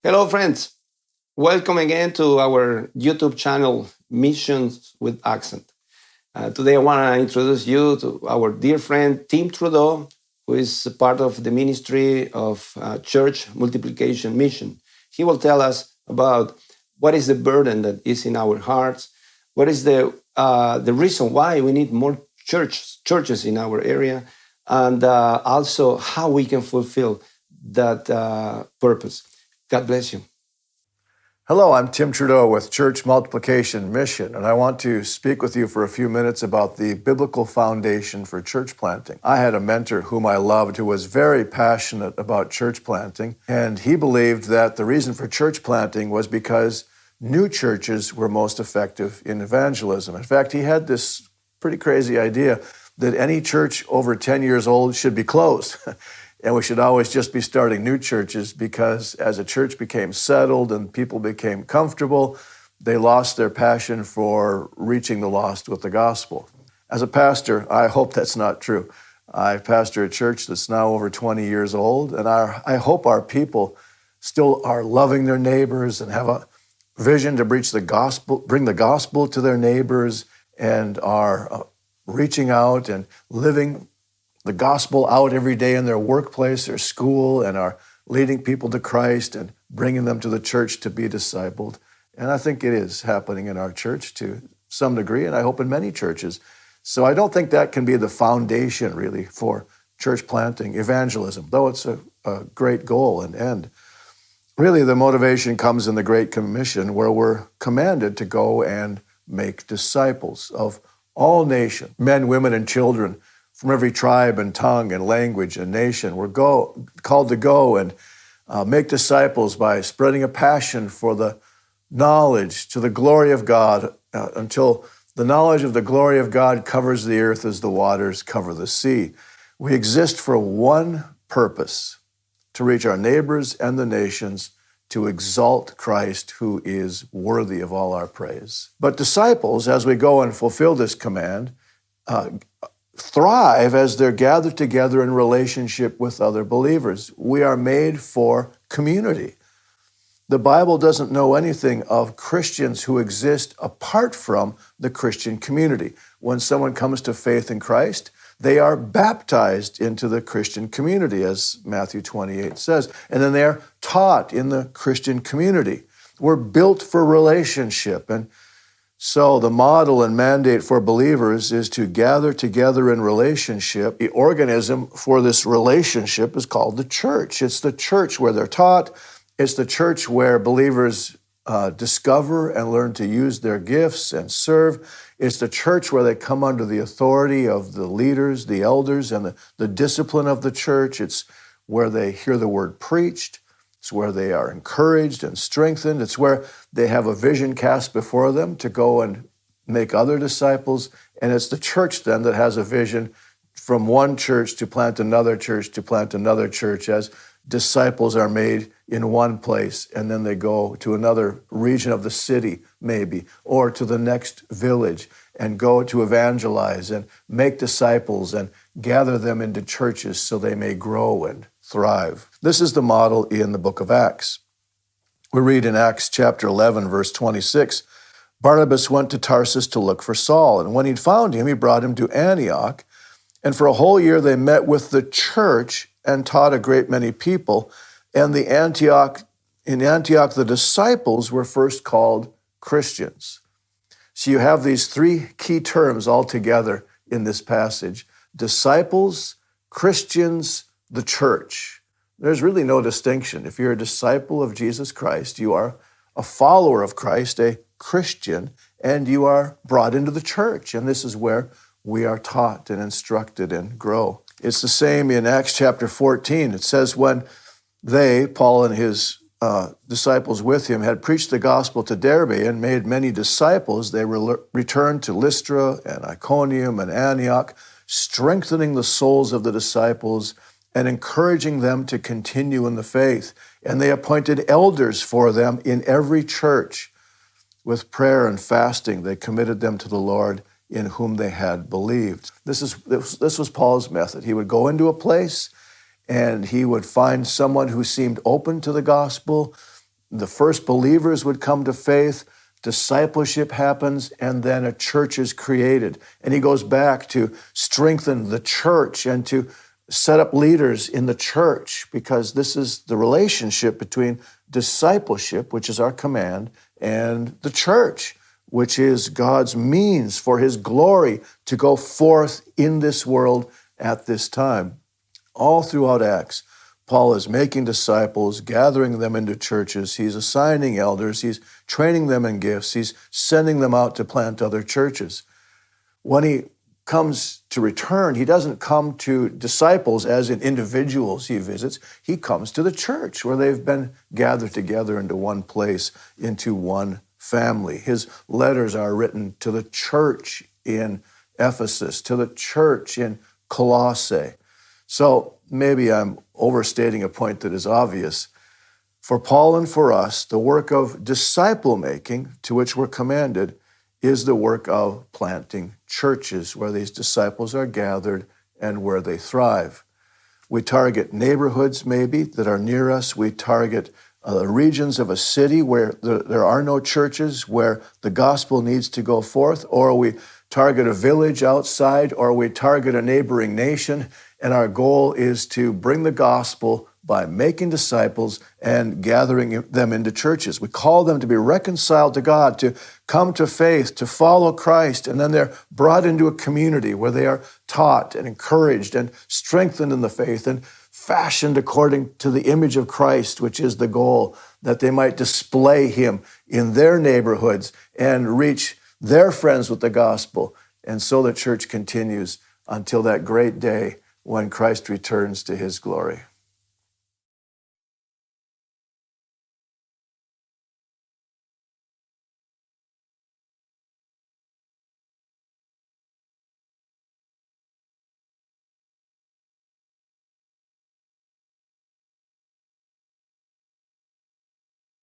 Hello, friends. Welcome again to our YouTube channel, Missions with Accent. Today, I want to introduce you to our dear friend, Tim Trudeau, who is part of the Ministry of Church Multiplication Mission. He will tell us about what is the burden that is in our hearts, what is the reason why we need more churches in our area, and also how we can fulfill that purpose. God bless you. Hello, I'm Tim Trudeau with Church Multiplication Mission, and I want to speak with you for a few minutes about the biblical foundation for church planting. I had a mentor whom I loved who was very passionate about church planting, and he believed that the reason for church planting was because new churches were most effective in evangelism. In fact, he had this pretty crazy idea that any church over 10 years old should be closed. And we should always just be starting new churches because as a church became settled and people became comfortable, they lost their passion for reaching the lost with the gospel. As a pastor, I hope that's not true. I pastor a church that's now over 20 years old, and I hope our people still are loving their neighbors and have a vision to bring the gospel to their neighbors, and are reaching out and living the gospel out every day in their workplace or school, and are leading people to Christ and bringing them to the church to be discipled. And I think it is happening in our church to some degree, and I hope in many churches. So I don't think that can be the foundation really for church planting, evangelism, though it's a great goal and end. Really, the motivation comes in the Great Commission, where we're commanded to go and make disciples of all nations, men, women, and children, from every tribe and tongue and language and nation. We're called to go and make disciples by spreading a passion for the knowledge to the glory of God until the knowledge of the glory of God covers the earth as the waters cover the sea. We exist for one purpose: to reach our neighbors and the nations, to exalt Christ, who is worthy of all our praise. But disciples, as we go and fulfill this command, thrive as they're gathered together in relationship with other believers. We are made for community. The Bible doesn't know anything of Christians who exist apart from the Christian community. When someone comes to faith in Christ, they are baptized into the Christian community, as Matthew 28 says, and then they are taught in the Christian community. We're built for relationship, and so the model and mandate for believers is to gather together in relationship. The organism for this relationship is called the church. It's the church where they're taught. It's the church where believers discover and learn to use their gifts and serve. It's the church where they come under the authority of the leaders, the elders, and the discipline of the church. It's where they hear the word preached. It's where they are encouraged and strengthened. It's where they have a vision cast before them to go and make other disciples. And it's the church then that has a vision from one church to plant another church to plant another church, as disciples are made in one place, and then they go to another region of the city, maybe, or to the next village, and go to evangelize and make disciples and gather them into churches so they may grow and thrive. This is the model in the book of Acts. We read in Acts chapter 11, verse 26, Barnabas went to Tarsus to look for Saul, and when he'd found him, he brought him to Antioch. And for a whole year they met with the church and taught a great many people. And in Antioch, the disciples were first called Christians. So you have these three key terms all together in this passage: disciples, Christians, the church. There's really no distinction. If you're a disciple of Jesus Christ, you are a follower of Christ, a Christian, and you are brought into the church. And this is where we are taught and instructed and grow. It's the same in Acts chapter 14. It says, when they, Paul and his disciples with him, had preached the gospel to Derbe and made many disciples, they returned to Lystra and Iconium and Antioch, strengthening the souls of the disciples and encouraging them to continue in the faith. And they appointed elders for them in every church. With prayer and fasting, they committed them to the Lord, in whom they had believed. This was Paul's method. He would go into a place and he would find someone who seemed open to the gospel, The first believers would come to faith, discipleship happens, and then a church is created. And he goes back to strengthen the church and to set up leaders in the church, because this is the relationship between discipleship, which is our command, and the church, which is God's means for his glory to go forth in this world at this time. All throughout Acts, Paul is making disciples, gathering them into churches. He's assigning elders. He's training them in gifts. He's sending them out to plant other churches. When he comes to return, he doesn't come to disciples as in individuals he visits. He comes to the church where they've been gathered together into one place, into one family. His letters are written to the church in Ephesus, to the church in Colossae. So maybe I'm overstating a point that is obvious. For Paul and for us, the work of disciple making, to which we're commanded, is the work of planting churches where these disciples are gathered and where they thrive. We target neighborhoods maybe that are near us. We target regions of a city where there are no churches, where the gospel needs to go forth, or we target a village outside, or we target a neighboring nation, and our goal is to bring the gospel by making disciples and gathering them into churches. We call them to be reconciled to God, to come to faith, to follow Christ, and then they're brought into a community where they are taught and encouraged and strengthened in the faith and fashioned according to the image of Christ, which is the goal, that they might display him in their neighborhoods and reach their friends with the gospel. And so the church continues until that great day when Christ returns to his glory.